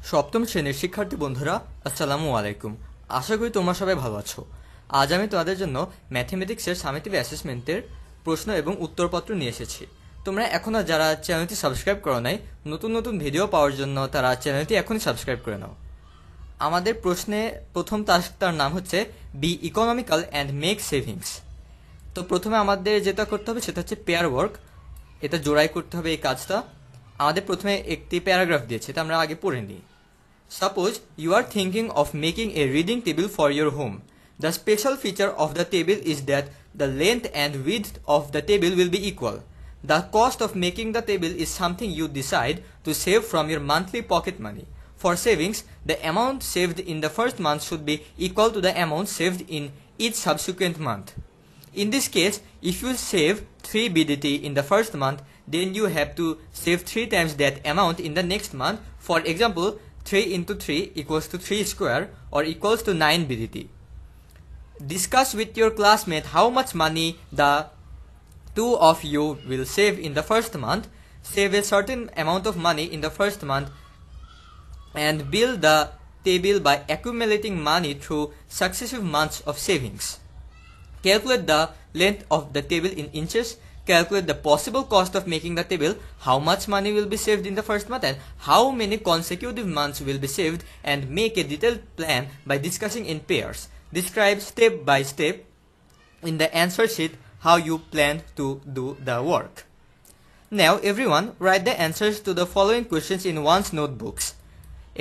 সপ্তম শ্রেণীর শিক্ষার্থী বন্ধুরা, আসসালামু আলাইকুম। আশা করি তোমরা সবাই ভালো আছো। আজ আমি তোমাদের জন্য ম্যাথমেটিক্সের সামেটিভ অ্যাসেসমেন্টের প্রশ্ন এবং উত্তরপত্র নিয়ে এসেছি। তোমরা এখনও যারা চ্যানেলটি সাবস্ক্রাইব করো নাই, নতুন নতুন ভিডিও পাওয়ার জন্য তারা চ্যানেলটি এখনই সাবস্ক্রাইব করে নাও। আমাদের প্রশ্নে প্রথম টাস্কটার নাম হচ্ছে be economical and make savings. তো প্রথমে আমাদের যেটা করতে হবে সেটা হচ্ছে পেয়ার ওয়ার্ক। এটা জোড়াই করতে হবে এই কাজটা। আমাদের প্রথমে একটি প্যারাগ্রাফ দিয়েছে, এটা আমরা আগে পড়ে নিই। Suppose you are thinking of making a reading table for your home. The special feature of the table is that the length and width of the table will be equal. The cost of making the table is something you decide to save from your monthly pocket money. For savings, the amount saved in the first month should be equal to the amount saved in each subsequent month. In this case, if you save 3 BDT in the first month, then you have to save 3 times that amount in the next month. For example, 3 into 3 equals to 3 square or equals to 9 BDT. Discuss with your classmate how much money the two of you will save in the first month. Save a certain amount of money in the first month and build the table by accumulating money through successive months of savings. Calculate the length of the table in inches. Calculate the possible cost of making the table, how much money will be saved in the first month and how many consecutive months will be saved, and make a detailed plan by discussing in pairs. Describe step by step in the answer sheet how you plan to do the work. Now everyone write the answers to the following questions in one's notebooks.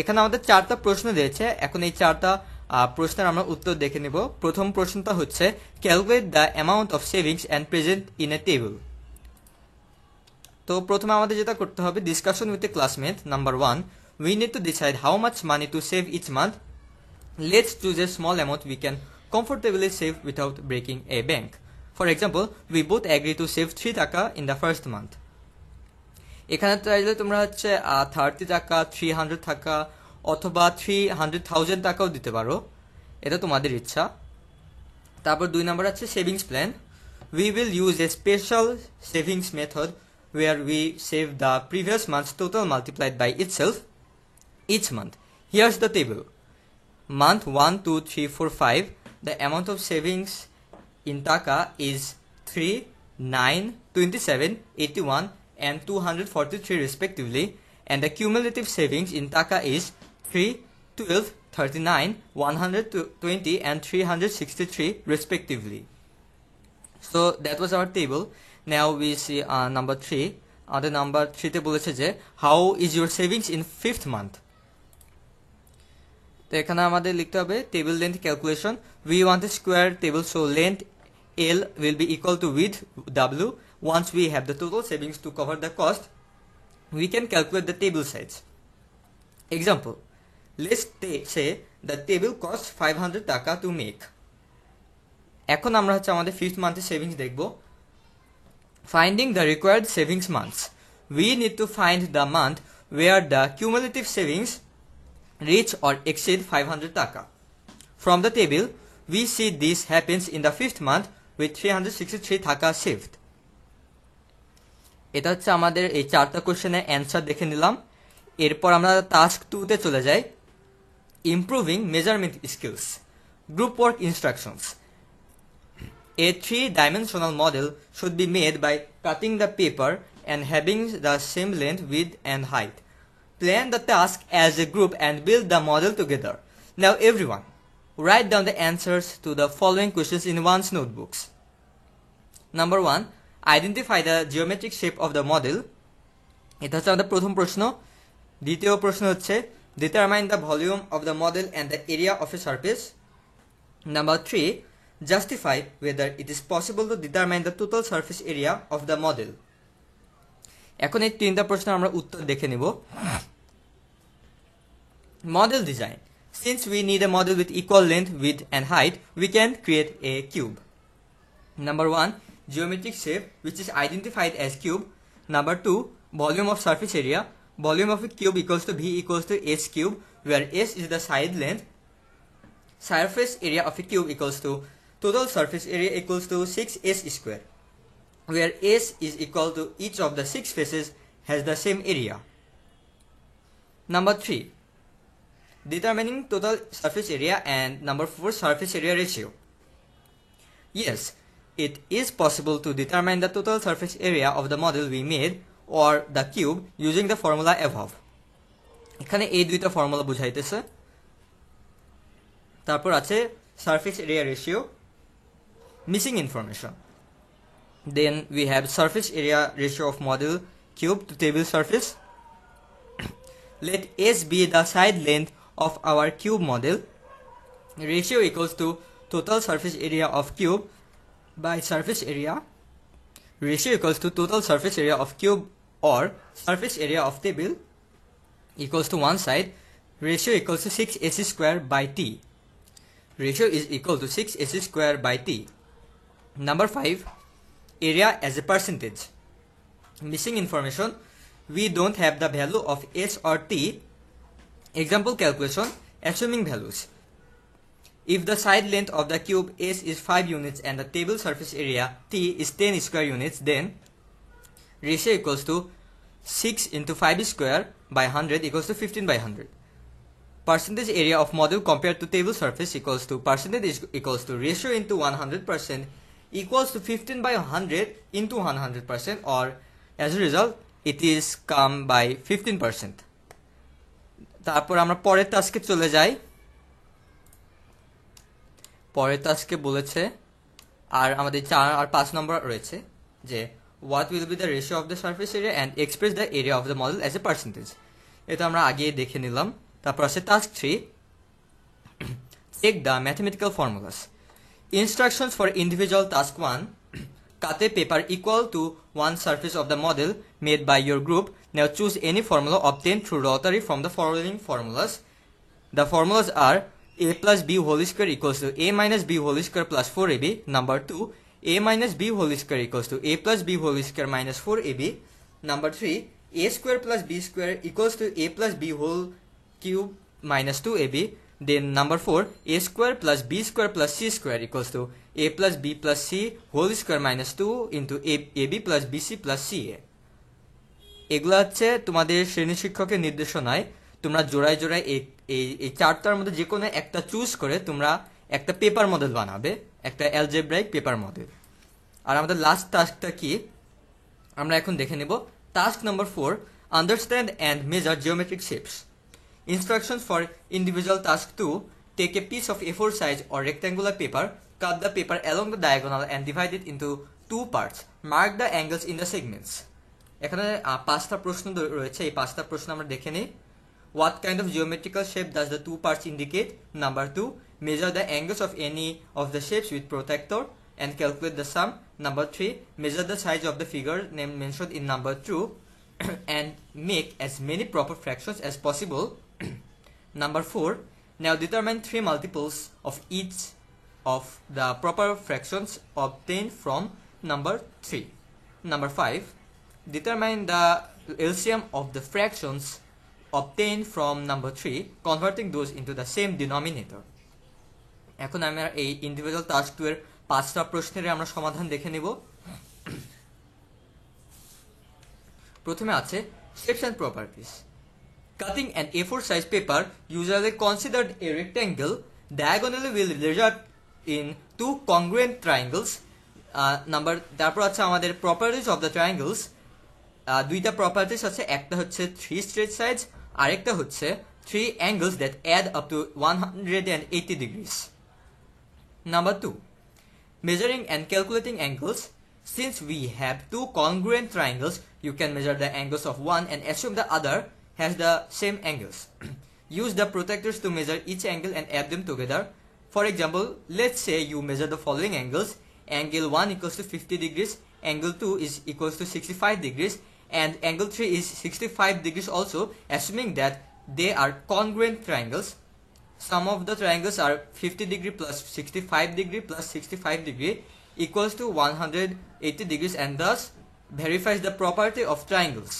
এখানে আমাদের চারটা প্রশ্ন দিয়েছে। এখন এই চারটা প্রশ্নের আমরা উত্তর দেখে নেব। প্রথম প্রশ্নটা হচ্ছে calculate the amount of savings and present in a table. তো প্রথমে আমাদের যেটা করতে হবে, discussion with a classmate. Number 1, we need to decide how much money to save each month. Let's choose a small amount we can comfortably save without breaking a bank. For example, we both agree to save 3 taka in the first month. এখানে চাইলে তোমরা হচ্ছে 30 টাকা, 300 টাকা অথবা 300,000 টাকাও দিতে পারো, এটা তোমাদের ইচ্ছা। তারপর 2 নম্বর আছে savings plan. We will use a special savings method where we save the previous month's total multiplied by itself each month. Here's the table. Month 1, 2, 3, 4, 5. The amount of savings in Taka is 3, 9, 27, 81 and 243 respectively, and the cumulative savings in Taka is 3, 12, 39, 120 and 363 respectively. So that was our table. Now we see number 3. The number 3 তে বলেছে যে how is your savings in 5th month. তো এখানে আমাদের লিখতে হবে table length calculation. We want a square table, so length L will be equal to width W. Once we have the total savings to cover the cost, we can calculate the table size. Example, let's say the table costs 500 টাকা to make. এখন আমরা হচ্ছে আমাদের 5th month savings দেখব। Finding the required savings months. We need to find the month where the cumulative savings reach or exceed 500 taka. From the table, we see this happens in the 5th month with 363 taka saved. এটা হচ্ছে আমাদের এই চারটা কোশ্চেনের answer দেখে নিলাম। এরপর আমরা টাস্ক 2 তে চলে যাই। Improving measurement skills, group work instructions. A 3-dimensional model should be made by cutting the paper and having the same length, width and height. Plan the task as a group and build the model together. Now everyone, write down the answers to the following questions in one's notebooks. Number 1, identify the geometric shape of the model. এটা হচ্ছে আমাদের প্রথম প্রশ্ন। দ্বিতীয় প্রশ্ন হচ্ছে determine the volume of the model and the area of a surface. Number 3, justify whether it is possible to determine the total surface area of the model. এখন এই তিনটা প্রশ্ন আমরা উত্তর দেখে নিব। Model design. Since we need a model with equal length, width and height, we can create a cube. Number 1, geometric shape, which is identified as cube. Number 2, volume of surface area. Volume of a cube equals to V equals to S cube, where S is the side length. Surface area of a cube equals to total surface area equals to 6S square, where S is equal to each of the 6 faces has the same area. Number 3, determining total surface area, and number 4, surface area ratio. Yes, it is possible to determine the total surface area of the model we made or the cube using the formula above. এখানে এই দুইটা formula বুঝাইতেছে। তারপর আছে surface area ratio, missing information. Then we have surface area ratio of model cube to table surface. Let S be the side length of our cube model. Ratio equals to total surface area of cube by surface area. Ratio equals to total surface area of cube or surface area of table equals to one side. Ratio equals to 6ac square by t. Ratio is equal to 6ac square by t. Number 5, area as a percentage. Missing information. We don't have the value of s or t. Example calculation, assuming values. If the side length of the cube s is 5 units and the table surface area t is 10 square units, then ratio equals to 6 into 5 square by 100 equals to 15 by 100. Percentage area of model compared to table surface equals to percentage is equals to ratio into 100% equals to 15 by 100 into 100%, or as a result it is come by 15%. তারপর আমরা পরের টাস্কে চলে যাই। পরের টাস্কে বলেছে আর আমাদের 4 আর 5 নম্বর রয়েছে যে what will be the ratio of the surface area and express the area of the model as a percentage. এটা আমরা আগে দেখে নিলাম। তারপর আছে task 3, check the mathematical formulas. Instructions for individual task 1. Cut a paper equal to one surface of the model made by your group. Now choose any formula obtained through rotary from the following formulas. The formulas are a plus b whole square equals to a minus b whole square plus 4ab. Number 2, a minus b whole square equals to a plus b whole square minus 4ab. Number 3, a square plus b square equals to a plus b whole cube minus 2ab. Then number 4, a square plus b square plus c square equals to a plus b plus c whole square minus 2 into ab plus bc plus ca. এগুলো হচ্ছে তোমাদের শ্রেণী শিক্ষকের নির্দেশনায় তোমরা জোড়ায় জোড়ায় এই চারটার মধ্যে যে কোনো একটা চুজ করে তোমরা একটা পেপার মডেল বানাবে, একটা অ্যালজেব্রাইক পেপার মডেল। আর আমাদের লাস্ট টাস্কটা কি আমরা এখন দেখে নেব। Task number 4, understand and measure geometric shapes. Instructions for individual task 2. Take a piece of A4 size or rectangular paper, cut the paper along the diagonal and divide it into 2 parts. Mark the angles in the segments. এখানে 5টা প্রশ্ন রয়েছে, এই 5টা প্রশ্ন আমরা দেখে নিই। What kind of geometrical shape does the 2 parts indicate? Number 2, measure the angles of any of the shapes with protractor and calculate the sum. Number 3, measure the size of the figure mentioned in number 2 and make as many proper fractions as possible. Number 4, now determine 3 multiples of each of the proper fractions obtained from number 3. Number 5, determine the LCM of the fractions obtained from number 3, converting those into the same denominator. এখন আমরা এই individual task 2 এর 5টা প্রশ্নের আমরা সমাধান দেখে নিব। প্রথমে আছে shapes and properties. Cutting an A4 size paper, usually considered a rectangle, diagonally will result in 2 congruent triangles. তারপর আছে আমাদের properties of the triangles. দুইটা properties আছে, একটা হচ্ছে 3 straight sides, আরেকটা হচ্ছে 3 angles that add up to 180 degrees. Number 2, measuring and calculating angles. Since we have 2 congruent triangles, you can measure the angles of one and assume the other has the same angles. Use the protractors to measure each angle and add them together. For example, let's say you measure the following angles. Angle 1 equals to 50 degrees, angle 2 is equals to 65 degrees, and angle 3 is 65 degrees also, assuming that they are congruent triangles. Sum of the triangles are 50 degree plus 65 degree plus 65 degree equals to 180 degrees and thus verifies the property of triangles.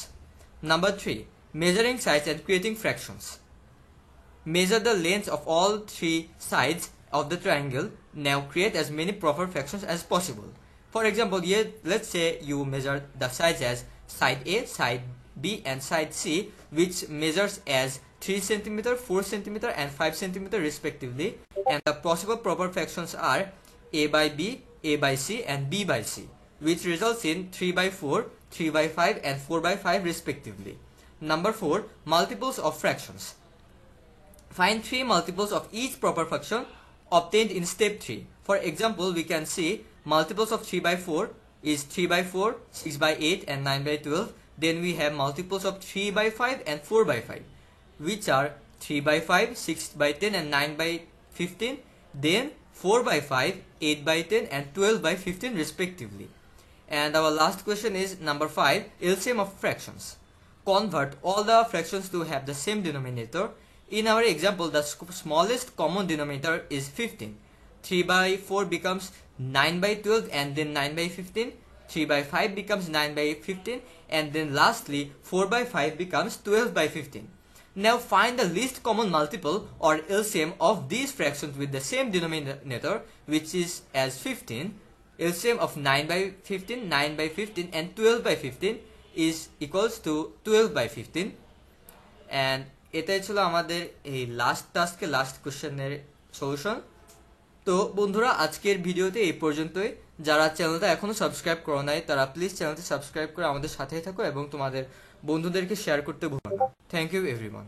Number 3, measuring sides and creating fractions. Measure the lengths of all 3 sides of the triangle. Now create as many proper fractions as possible. For example, here let's say you measure the sides as side A, side B, and side C, which measures as 3 cm, 4 cm, and 5 cm respectively. And the possible proper fractions are A by B, A by C, and B by C, which results in 3 by 4, 3 by 5, and 4 by 5 respectively. Number 4. Multiples of fractions. Find 3 multiples of each proper fraction obtained in step 3. For example, we can see multiples of 3 by 4 is 3 by 4, 6 by 8, and 9 by 12. Then we have multiples of 3 by 5 and 4 by 5, which are 3 by 5, 6 by 10, and 9 by 15. Then 4 by 5, 8 by 10, and 12 by 15 respectively. And our last question is number 5. LCM of fractions. Convert all the fractions to have the same denominator. In our example, the smallest common denominator is 15. 3 by 4 becomes 9 by 12, and then 9 by 15. 3 by 5 becomes 9 by 15, and then lastly 4 by 5 becomes 12 by 15. Now find the least common multiple or LCM of these fractions with the same denominator, which is as 15. LCM of 9 by 15, 9 by 15, and 12 by 15 is equals to 12 by 15. And এটাই ছিল আমাদের এই last কোশ্চেনের solution. তো বন্ধুরা, আজকের ভিডিওতে এই পর্যন্তই। যারা চ্যানেলটা এখনো সাবস্ক্রাইব করো নাই তারা প্লিজ চ্যানেলটি সাবস্ক্রাইব করে আমাদের সাথেই থাকো এবং তোমাদের বন্ধুদেরকে শেয়ার করতে ভুলো না। Thank you everyone.